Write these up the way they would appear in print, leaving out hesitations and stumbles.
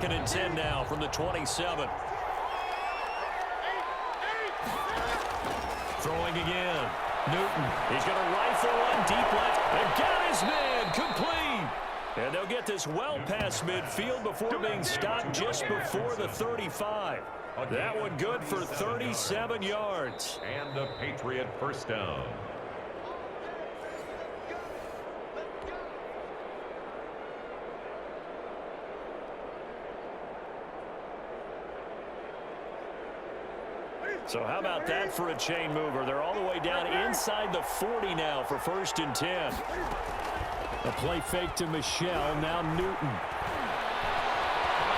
2nd and 10 now from the 27. Throwing again. Newton. He's going to rifle one deep left. And got his man complete. And they'll get this well past midfield before being stopped just before the 35. That one good for 37 yards. And a Patriot first down. So how about that for a chain mover? They're all the way down inside the 40 now for 1st and 10. A play fake to Michelle, now Newton.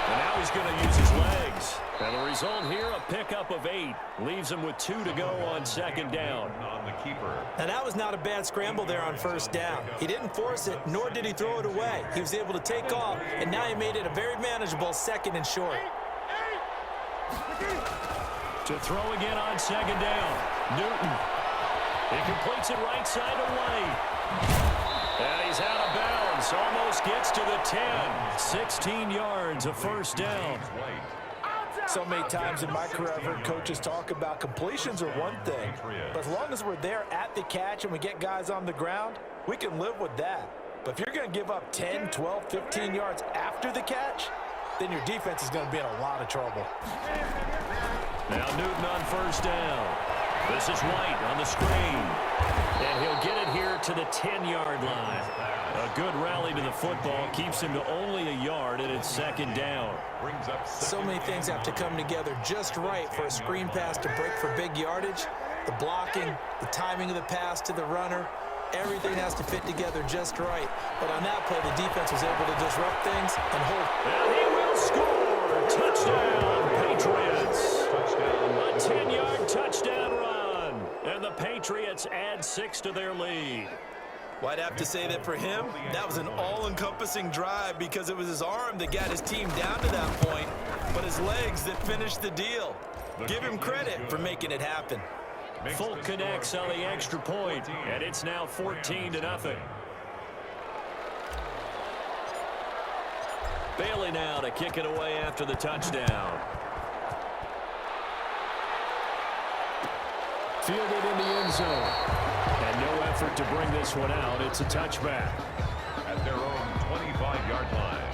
And now he's going to use his legs. And the result here, a pickup of 8. Leaves him with 2 to go on 2nd down. On the keeper. Now that was not a bad scramble there on 1st down. He didn't force it, nor did he throw it away. He was able to take off, and now he made it a very manageable 2nd and short. To throw again on 2nd down. Newton. He completes it right side away. And he's out of bounds. Almost gets to the 10. 16 yards, a 1st down. So many times in my career, I've heard coaches talk about completions are one thing. But as long as we're there at the catch and we get guys on the ground, we can live with that. But if you're going to give up 10, 12, 15 yards after the catch, then your defense is going to be in a lot of trouble. Now Newton on 1st down. This is White on the screen. And he'll get it here to the 10-yard line. A good rally to the football keeps him to only a yard, and it's 2nd down. So many things have to come together just right for a screen pass to break for big yardage. The blocking, the timing of the pass to the runner, everything has to fit together just right. But on that play, the defense was able to disrupt things and hold. And he will score. Touchdown, Patriots. A 10-yard touchdown run. And the Patriots add 6 to their lead. Well, I'd have to say that for him, that was an all-encompassing drive because it was his arm that got his team down to that point, but his legs that finished the deal. Give him credit for making it happen. Folk connects on the extra point, and it's now 14-0. Bailey now to kick it away after the touchdown. Fielded in the end zone. And no effort to bring this one out. It's a touchback. At their own 25-yard line.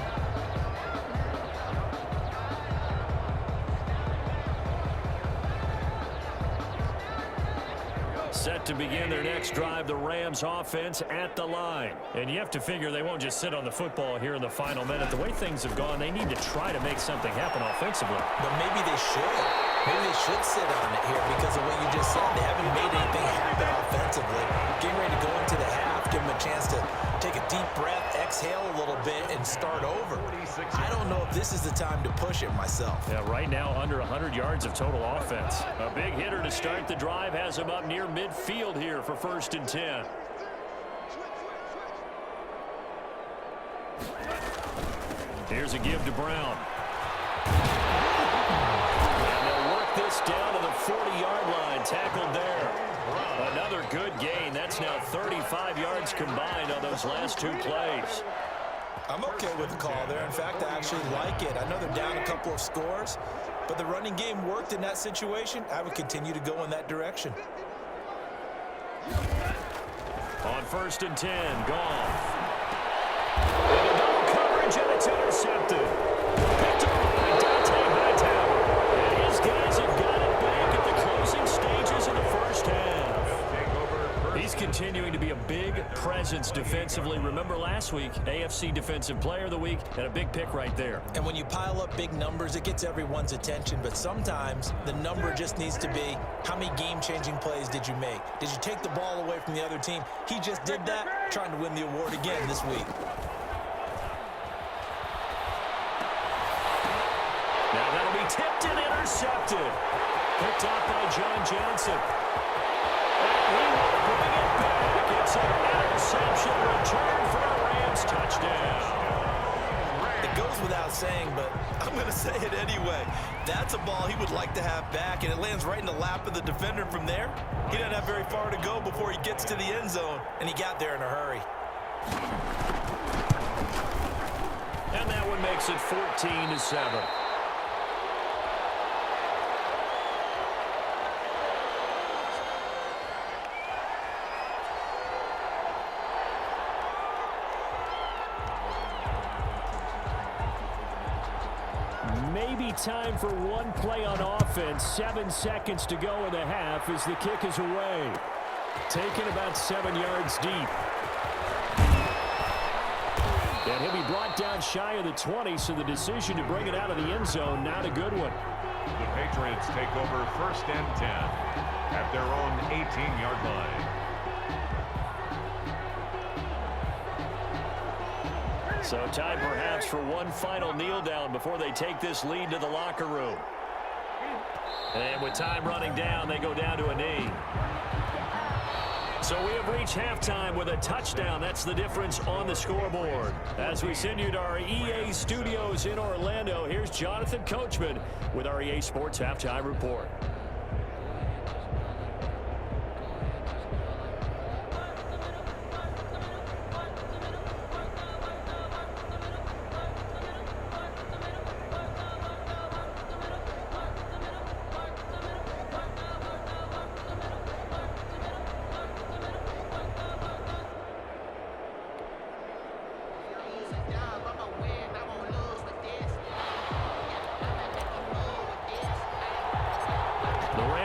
Set to begin their next drive, the Rams offense at the line. And you have to figure they won't just sit on the football here in the final minute. The way things have gone, they need to try to make something happen offensively. But maybe they should. Maybe they should sit on it here because of what you just said. They haven't made anything happen offensively. Getting ready to go into the half, give them a chance to take a deep breath, exhale a little bit, and start over. I don't know if this is the time to push it myself. Yeah, right now under 100 yards of total offense. A big hitter to start the drive has him up near midfield here for 1st and 10. Here's a give to Brown. This down to the 40-yard line, tackled there. Another good gain. That's now 35 yards combined on those last 2 plays. I'm okay with the call there. In fact, I actually like it. I know they're down a couple of scores, but the running game worked in that situation. I would continue to go in that direction. On 1st and 10, Goff. And a double coverage, and it's intercepted. Picked up by Dante Hightower. And his guys have got it back at the closing stages of the 1st half. He's continuing to be a big presence defensively. Remember last week, AFC Defensive Player of the Week, and a big pick right there. And when you pile up big numbers, it gets everyone's attention. But sometimes the number just needs to be, how many game-changing plays did you make? Did you take the ball away from the other team? He just did that, trying to win the award again this week. Now that'll be tipped and intercepted. Picked off by John Johnson. And he will bring it back. It's an interception return for a Rams touchdown. It goes without saying, but I'm going to say it anyway. That's a ball he would like to have back, and it lands right in the lap of the defender from there. He doesn't have very far to go before he gets to the end zone, and he got there in a hurry. And that one makes makes it 14-7. Maybe time for one play on offense. 7 seconds to go in the half as the kick is away. Taken about 7 yards deep. And he'll be brought down shy of the 20, so the decision to bring it out of the end zone, not a good one. The Patriots take over 1st and 10 at their own 18-yard line. So time perhaps for one final kneel down before they take this lead to the locker room. And with time running down, they go down to a knee. So we have reached halftime with a touchdown. That's the difference on the scoreboard. As we send you to our EA studios in Orlando, here's Jonathan Coachman with our EA Sports Halftime Report.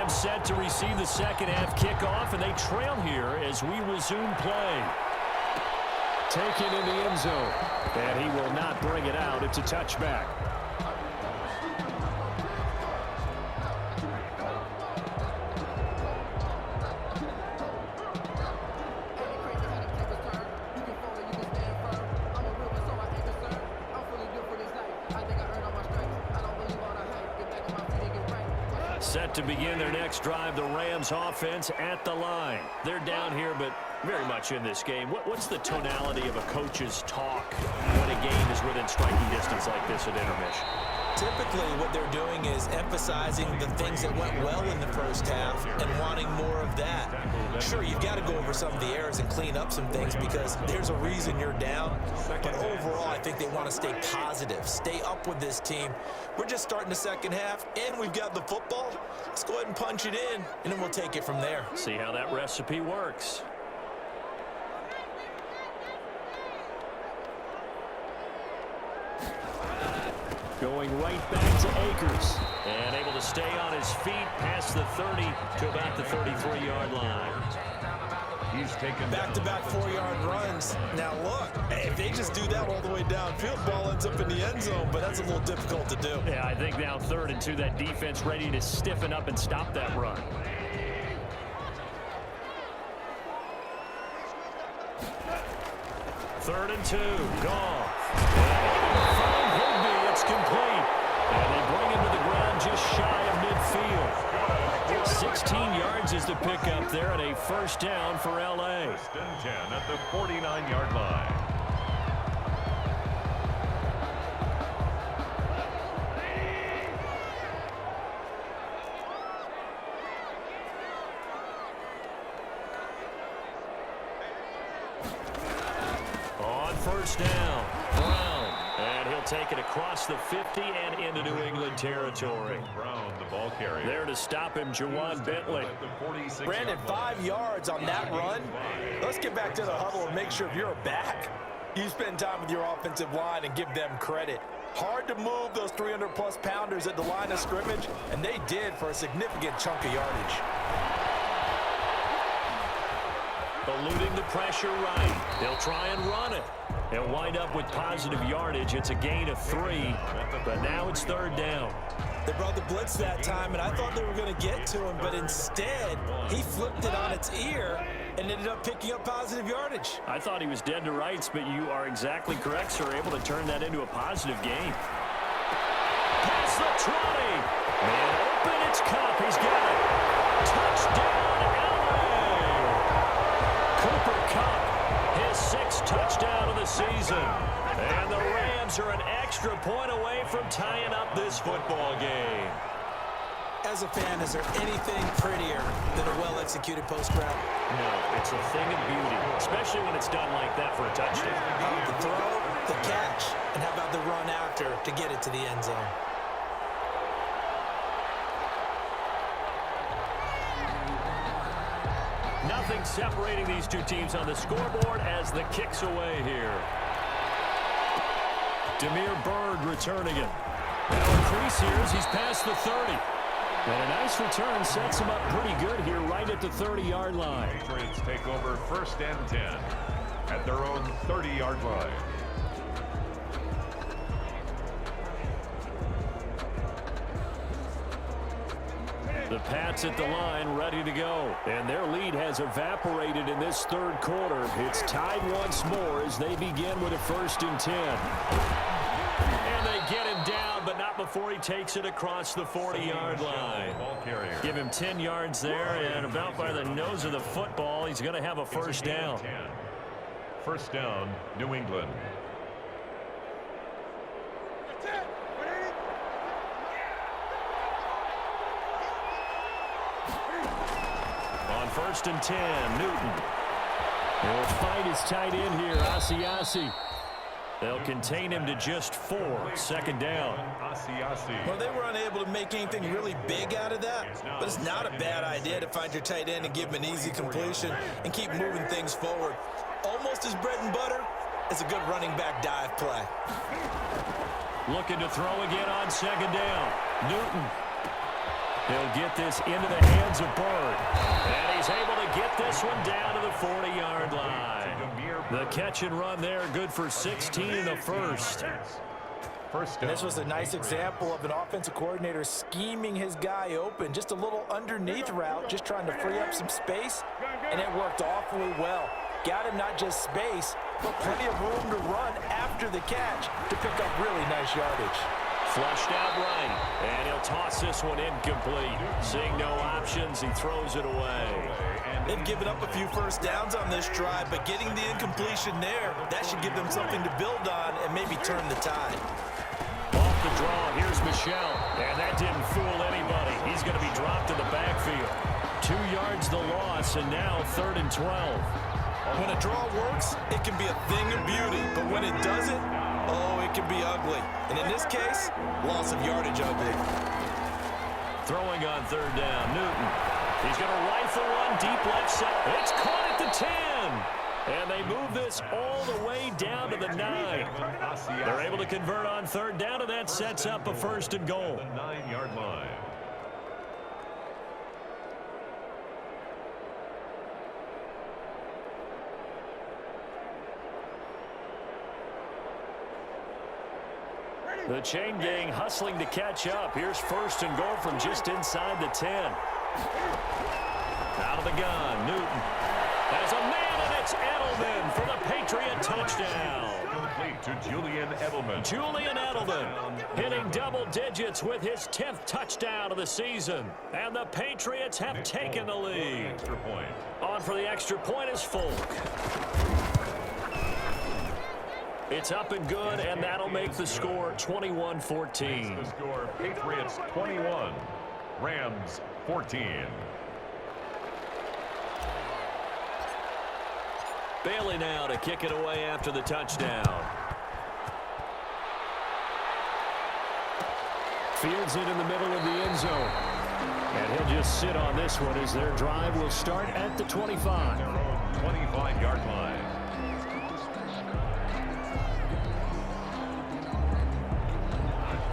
Set to receive the second half kickoff, and they trail here as we resume play. Taken in the end zone, and he will not bring it out. It's a touchback. Set to begin their next drive, the Rams offense at the line. They're down here, but very much in this game. What's the tonality of a coach's talk when a game is within striking distance like this at intermission? Typically, what they're doing is emphasizing the things that went well in the first half and wanting more of that. Sure, you've got to go over some of the errors and clean up some things because there's a reason you're down. But overall, I think they want to stay positive, stay up with this team. We're just starting the second half, and we've got the football. Let's go ahead and punch it in, and then we'll take it from there. See how that recipe works. Going right back to Akers. And able to stay on his feet past the 30 to about the 33-yard line. He's taken back-to-back 4-yard runs. Now look, if they just do that all the way downfield, ball ends up in the end zone, but that's a little difficult to do. Yeah, I think now 3rd and 2, that defense ready to stiffen up and stop that run. Third and 2, Goff. It's complete. And they bring him to the ground just shy of midfield. 16 yards is the pickup there and a first down for L.A. 1st and 10 at the 49-yard line. On first down, Brown. And he'll take it across the 50 and into New England territory. Brown, the ball carrier. There to stop him, Jawan Bentley. Brandon, 5 yards on that run. Let's get back to the huddle and make sure if you're a back, you spend time with your offensive line and give them credit. Hard to move those 300-plus pounders at the line of scrimmage, and they did for a significant chunk of yardage. Eluding the pressure right. They'll try and run it. They'll wind up with positive yardage. It's a gain of 3, but now it's 3rd down. They brought the blitz that time, and I thought they were going to get to him, but instead, he flipped it on its ear and ended up picking up positive yardage. I thought he was dead to rights, but you are exactly correct, sir. Able to turn that into a positive gain. Past the 20. Man open, it's Cup. He's got it. Touchdown, L.A. Cooper Kupp, his 6th touchdown of the season. And the Rams are an extra point away from tying up this football game. As a fan, is there anything prettier than a well-executed post route? No, it's a thing of beauty, especially when it's done like that for a touchdown. The throw, the catch, and how about had the run after to get it to the end zone. Nothing separating these two teams on the scoreboard as the kick's away here. Demir Bird returning it. Now increase here as he's past the 30. And a nice return sets him up pretty good here right at the 30-yard line. Patriots take over 1st and 10 at their own 30-yard line. The Pats at the line ready to go. And their lead has evaporated in this third quarter. It's tied once more as they begin with a 1st and 10. And they get him down, but not before he takes it across the 40-yard line. Give him 10 yards there, and about by the nose of the football, he's going to have a 1st down. 1st down, New England. On 1st and 10, Newton. He'll fight his tight end here, Asiasi. They'll contain him to just 4. 2nd down. Well, they were unable to make anything really big out of that, but it's not a bad idea to find your tight end and give him an easy completion and keep moving things forward. Almost as bread and butter as a good running back dive play. Looking to throw again on 2nd down. Newton. He'll get this into the hands of Bird. And he's able to get this one down to the 40-yard line. The catch and run there, good for 16 in the 1st. And this was a nice example of an offensive coordinator scheming his guy open. Just a little underneath route, just trying to free up some space. And it worked awfully well. Got him not just space, but plenty of room to run after the catch to pick up really nice yardage. Flushed out right, and he'll toss this one incomplete. Seeing no options, he throws it away. They've given up a few 1st downs on this drive, but getting the incompletion there, that should give them something to build on and maybe turn the tide. Off the draw, here's Michel, and that didn't fool anybody. He's going to be dropped in the backfield. 2 yards the loss, and now 3rd and 12. When a draw works, it can be a thing of beauty, but when it doesn't, oh, it can be ugly. And in this case, loss of yardage ugly. Throwing on 3rd down, Newton. He's going to rifle one deep left side. It's caught at the 10. And they move this all the way down to the 9. They're able to convert on 3rd down, and that sets up a 1st and goal. The 9-yard line. The chain gang hustling to catch up. Here's 1st and goal from just inside the 10. Out of the gun, Newton. There's a man, and it's Edelman for the Patriot touchdown. Complete to Julian Edelman. Julian Edelman hitting double digits with his 10th touchdown of the season. And the Patriots have taken the lead. Extra point. On for the extra point is Folk. It's up and good, and that'll make the score 21-14. The score, Patriots 21, Rams 14. Bailey now to kick it away after the touchdown. Fields it in the middle of the end zone. And he'll just sit on this one as their drive will start at the 25. Their own 25-yard line.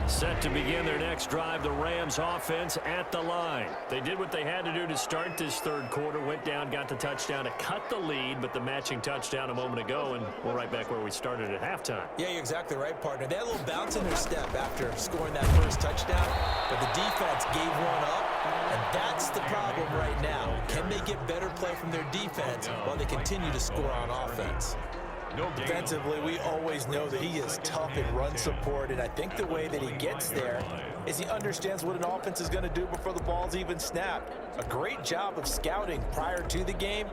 Set to begin their next drive, the Rams offense at the line. They did what they had to do to start this third quarter, went down, got the touchdown to cut the lead, but the matching touchdown a moment ago, and we're right back where we started at halftime. Yeah, you're exactly right, partner. They had a little bounce in their step after scoring that first touchdown, but the defense gave one up, and that's the problem right now. Can they get better play from their defense while they continue to score on offense? Defensively, we always know that he is tough in run support, and I think the way that he gets there is he understands what an offense is going to do before the ball's even snapped. A great job of scouting prior to the game,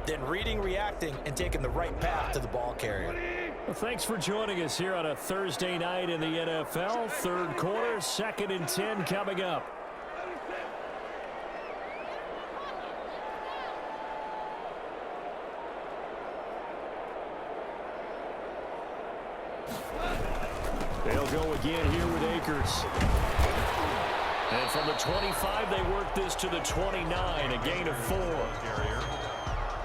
then reading, reacting, and taking the right path to the ball carrier. Well, thanks for joining us here on a Thursday night in the NFL. Third quarter, 2nd and 10 coming up. They'll go again here with Akers. And from the 25, they work this to the 29, a gain of 4.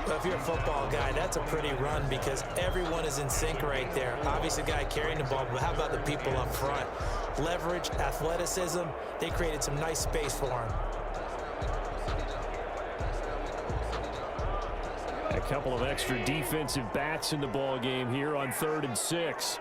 Well, if you're a football guy, that's a pretty run because everyone is in sync right there. Obviously, the guy carrying the ball, but how about the people up front? Leverage, athleticism, they created some nice space for him. A couple of extra defensive backs in the ball game here on 3rd and 6.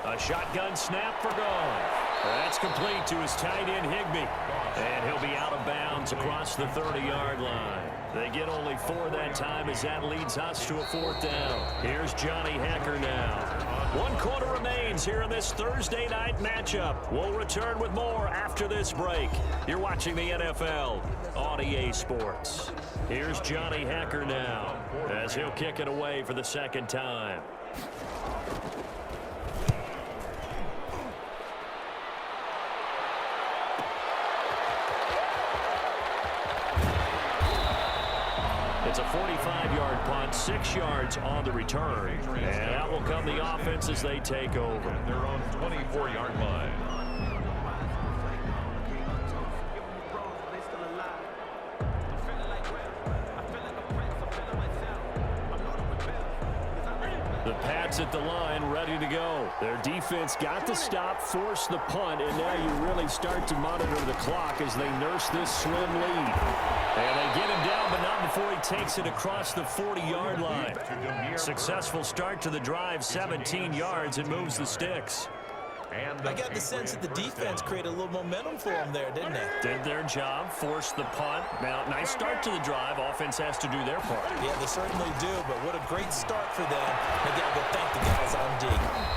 A shotgun snap for Gone. That's complete to his tight end, Higbee. And he'll be out of bounds across the 30-yard line. They get only 4 that time as that leads us to a 4th down. Here's Johnny Hekker now. 1 quarter remains here in this Thursday night matchup. We'll return with more after this break. You're watching the NFL on EA Sports. Here's Johnny Hekker now as he'll kick it away for the 2nd time. It's a 45-yard punt, 6 yards on the return. And out will come the offense as they take over. They're on 24-yard line. The Pats at the line, ready to go. Their defense got the stop, forced the punt, and now you really start to monitor the clock as they nurse this slim lead. And they get him down, but not before he takes it across the 40-yard line. Successful start to the drive, 17 yards, and moves the sticks. I got the sense that the defense created a little momentum for them there, didn't they? Did their job, forced the punt. Now, nice start to the drive. Offense has to do their part. Yeah, they certainly do, but what a great start for them. They got to go thank the guys on D.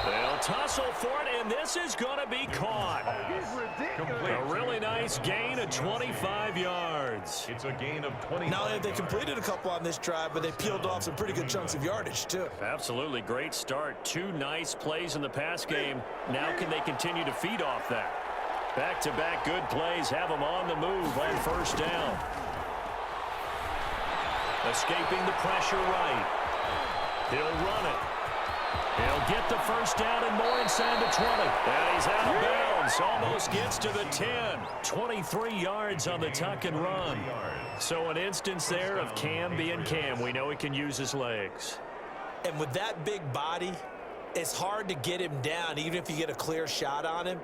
They'll tussle for it, and this is going to be caught. A really nice gain of 25 yards. It's a gain of 20. Not only have they completed a couple on this drive, but they peeled off some pretty good chunks of yardage, too. Absolutely great start. 2 nice plays in the pass game. Now can they continue to feed off that? Back-to-back good plays have them on the move on 1st down. Escaping the pressure right. He'll run it. He'll get the 1st down and more inside the 20. And he's out of bounds. Almost gets to the 10. 23 yards on the tuck and run. So an instance there of Cam being Cam. We know he can use his legs. And with that big body, it's hard to get him down, even if you get a clear shot on him.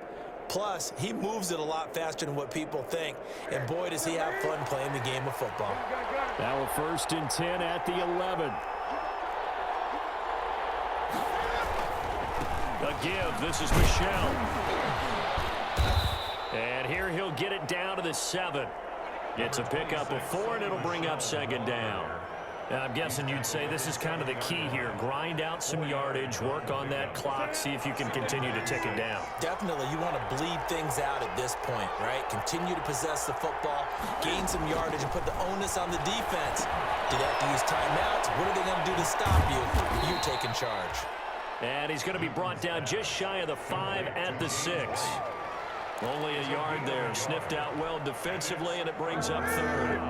Plus, he moves it a lot faster than what people think. And boy, does he have fun playing the game of football. Now a 1st and 10 at the 11. A give. This is Michel. And here he'll get it down to the 7. It's a pickup of 4, and it'll bring up 2nd down. Now, I'm guessing you'd say this is kind of the key here. Grind out some yardage, work on that clock, see if you can continue to tick it down. Definitely, you want to bleed things out at this point, right? Continue to possess the football, gain some yardage, and put the onus on the defense. Do they have to use timeouts? What are they going to do to stop you? You're taking charge. And he's going to be brought down just shy of the 5 at the 6. Only a yard there. Sniffed out well defensively, and it brings up 3rd.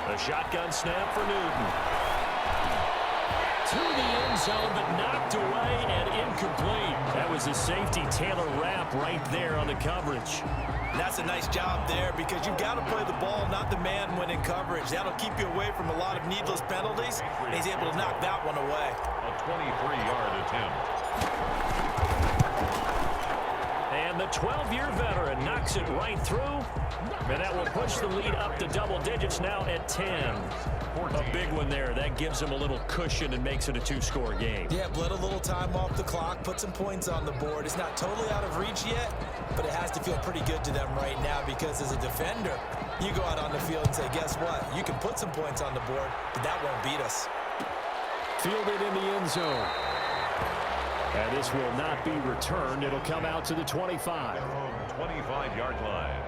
A shotgun snap for Newton. To the end zone, but knocked away and incomplete. That was a safety Taylor Rapp right there on the coverage. That's a nice job there because you've got to play the ball, not the man when in coverage. That'll keep you away from a lot of needless penalties, and he's able to knock that one away. A 23-yard attempt. And the 12-year veteran knocks it right through. And that will push the lead up to double digits now at 10. A big one there. That gives them a little cushion and makes it a 2-score game. Yeah, bled a little time off the clock, put some points on the board. It's not totally out of reach yet, but it has to feel pretty good to them right now because as a defender, you go out on the field and say, guess what? You can put some points on the board, but that won't beat us. Fielded in the end zone. And this will not be returned. It'll come out to the 25. 25-yard line.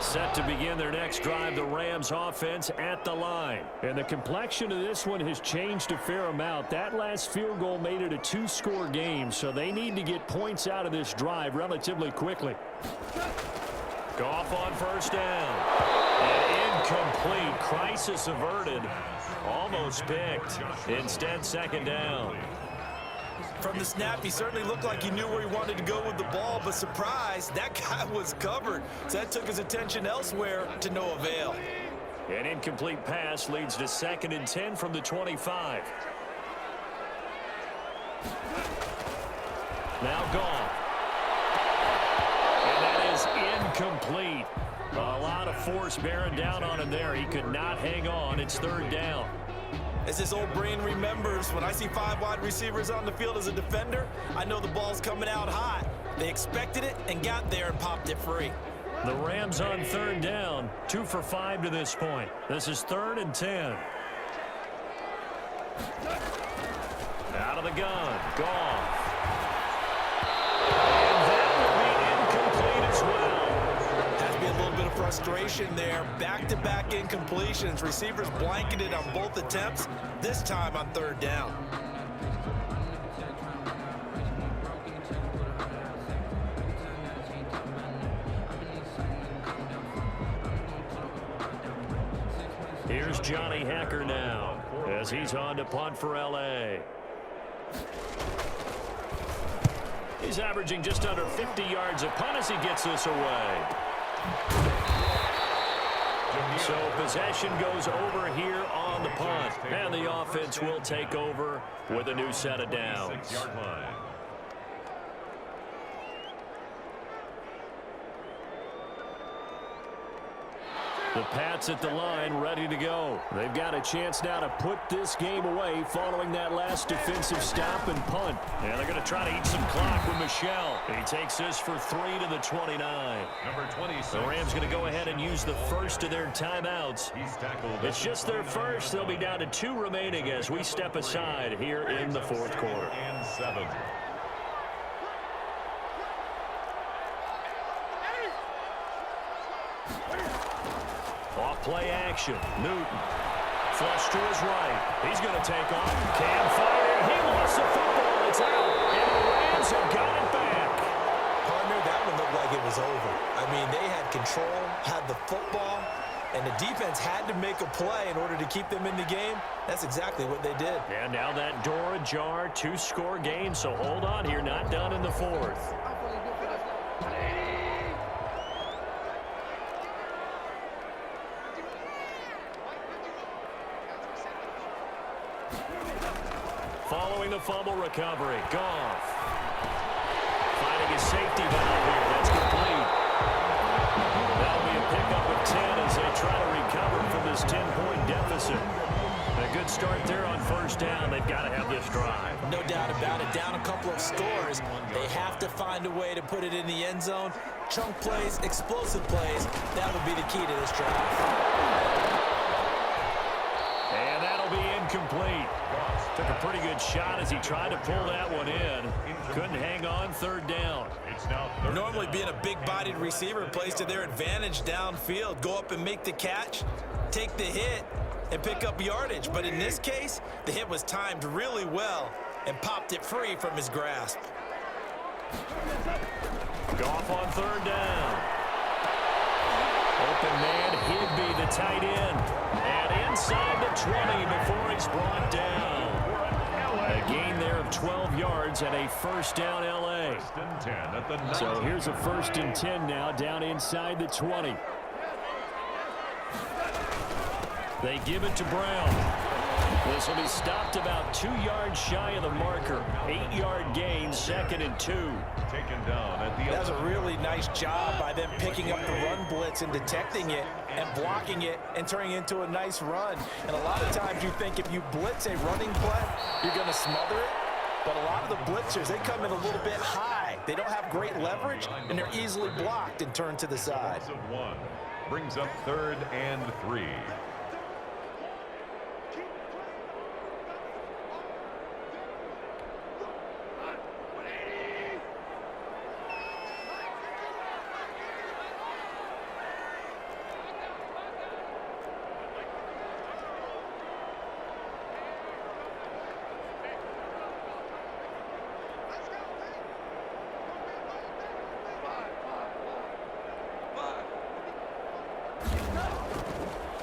Set to begin their next drive, the Rams offense at the line. And the complexion of this one has changed a fair amount. That last field goal made it a two-score game, so they need to get points out of this drive relatively quickly. Goff on first down. And incomplete. Crisis averted. Almost picked. Instead, second down. From the snap, he certainly looked like he knew where he wanted to go with the ball, but surprise, that guy was covered. So that took his attention elsewhere to no avail. An incomplete pass leads to 2nd and 10 from the 25. Now Goff. And that is incomplete. A lot of force bearing down on him there. He could not hang on. It's 3rd down. As his old brain remembers, when I see 5 wide receivers on the field as a defender, I know the ball's coming out hot. They expected it and got there and popped it free. The Rams on 3rd down, 2 for 5 to this point. This is 3rd and 10. Out of the gun, Goff. And that will be incomplete as well. A little bit of frustration there. Back-to-back incompletions. Receivers blanketed on both attempts, this time on 3rd down. Here's Johnny Hacker now as he's on to punt for L.A. He's averaging just under 50 yards a punt as he gets this away. So possession goes over here on the punt. And the offense will take over with a new set of downs. The Pats at the line, ready to go. They've got a chance now to put this game away following that last defensive stop and punt. And they're going to try to eat some clock with Michel. He takes this for 3 to the 29. Number 26. The Rams going to go ahead and use the first of their timeouts. It's just their first. They'll be down to 2 remaining as we step aside here in the 4th quarter. And 7. Off play action. Newton. Flush to his right. He's going to take off. Cam fired. He lost the football. It's out. And the Rams have got it back. Partner, that one looked like it was over. I mean, they had control, had the football, and the defense had to make a play in order to keep them in the game. That's exactly what they did. And now that door ajar, 2-score game. So hold on here. Not done in the 4th. Following the fumble recovery, Goff. Finding his safety valve here. That's complete. That'll be a pickup of 10 as they try to recover from this 10-point deficit. A good start there on first down. They've got to have this drive. No doubt about it. Down a couple of scores. They have to find a way to put it in the end zone. Chunk plays, explosive plays. That will be the key to this drive. And that'll be incomplete. Took a pretty good shot as he tried to pull that one in. Couldn't hang on, 3rd down. Normally being a big-bodied receiver plays to their advantage downfield. Go up and make the catch, take the hit, and pick up yardage. But in this case, the hit was timed really well and popped it free from his grasp. Goff on 3rd down. Open man, Higby, the tight end. And inside the 20 before he's brought down. A gain there of 12 yards and a first down L.A. So here's a 1st and 10 now down inside the 20. They give it to Brown. This will be stopped about 2 yards shy of the marker. 8-yard gain, 2nd and 2. Taken down at the That was a really nice job by them picking up the run blitz and detecting it and blocking it and turning it into a nice run. And a lot of times you think if you blitz a running play, you're going to smother it. But a lot of the blitzers, they come in a little bit high. They don't have great leverage, and they're easily blocked and turned to the side. Brings up 3rd and 3.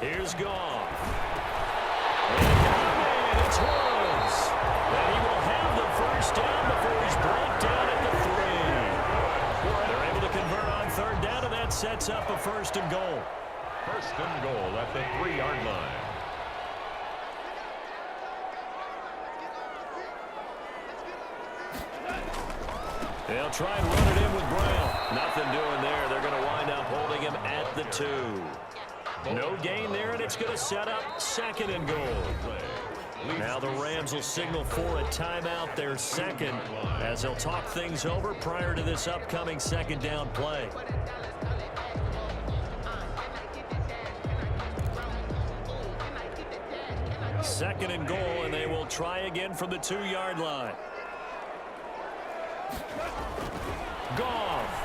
Here's Goff. And it's Woods. And he will have the first down before he's brought down at the 3. They're able to convert on third down, and that sets up a first and goal. First and goal at the 3-yard line. They'll try and run it in with Brown. Nothing doing there. They're going to wind up holding him at the 2. No gain there, and it's going to set up second and goal. Now the Rams will signal for a timeout, their second, as they'll talk things over prior to this upcoming second down play. Second and goal, and they will try again from the 2-yard line. Goff.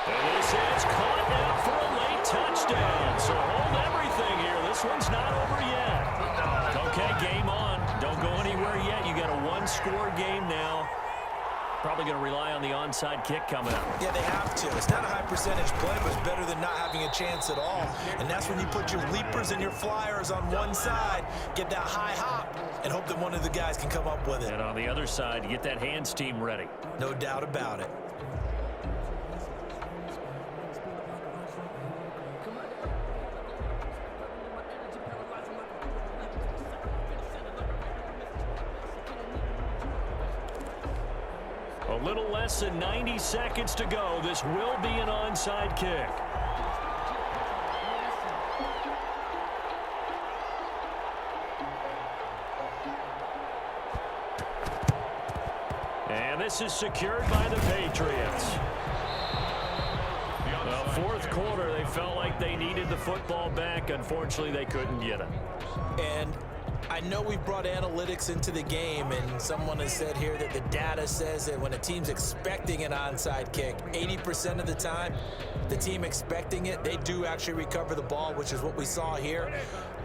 And this is caught now for a late touchdown. So hold everything here. This one's not over yet. Okay, game on. Don't go anywhere yet. You got a one-score game now. Probably going to rely on the onside kick coming up. Yeah, they have to. It's not a high percentage play, but it's better than not having a chance at all. And that's when you put your leapers and your flyers on one side, get that high hop, and hope that one of the guys can come up with it. And on the other side, you get that hands team ready. No doubt about it. A little less than 90 seconds to go. This will be an onside kick. And this is secured by the Patriots. The fourth quarter, they felt like they needed the football back. Unfortunately, they couldn't get it. And I know we've brought analytics into the game, and someone has said here that the data says that when a team's expecting an onside kick, 80% of the time, the team expecting it, they do actually recover the ball, which is what we saw here.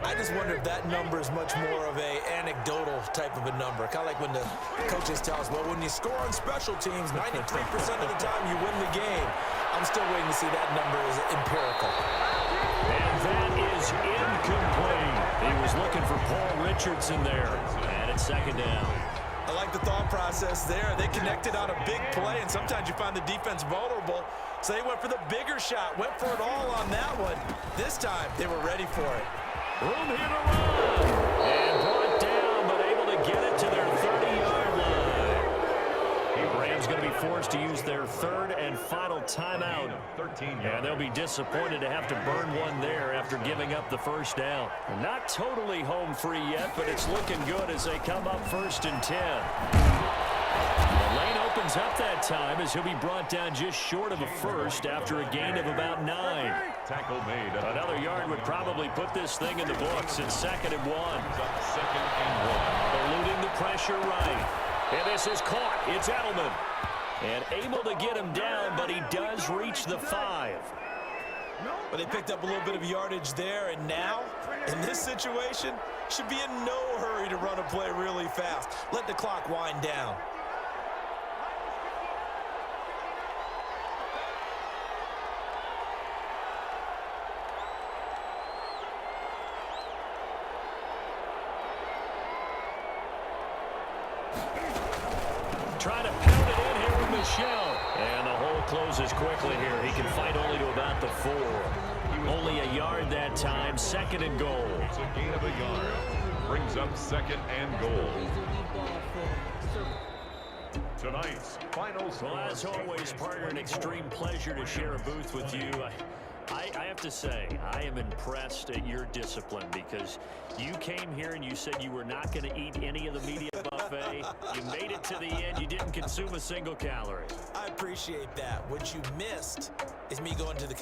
I just wonder if that number is much more of a anecdotal type of a number. Kind of like when the coaches tell us, well, when you score on special teams, 93% of the time you win the game. I'm still waiting to see that number is empirical. And that is incomplete. He was looking for Paul Richardson there. And it's second down. I like the thought process there. They connected on a big play, and sometimes you find the defense vulnerable. So they went for the bigger shot, went for it all on that one. This time, they were ready for it. Room here to run. And brought down, but able to get it to their 30-yard line. Rams going to be forced to use their third and final timeout. And they'll be disappointed to have to burn one there after giving up the first down. Not totally home free yet, but it's looking good as they come up first and 10. The lane opens up that time as he'll be brought down just short of a first after a gain of about 9. Tackle made. Another yard would probably put this thing in the books. It's second and 1. Second and 1. Eluding the pressure right. And this is caught. It's Edelman. And able to get him down, but he does reach the 5. But they picked up a little bit of yardage there, and now, in this situation, should be in no hurry to run a play really fast. Let the clock wind down. Trying to pound it in here with Michelle. And the hole closes quickly here. He can fight only to about the 4. Only a yard that time. Second and goal. It's a gain of a yard. Brings up second and goal. Tonight's final score. Well, as always, partner, an extreme pleasure to share a booth with you. I have to say, I am impressed at your discipline because you came here and you said you were not going to eat any of the media buffet. You made it to the end. You didn't consume a single calorie. I appreciate that. What you missed is me going to the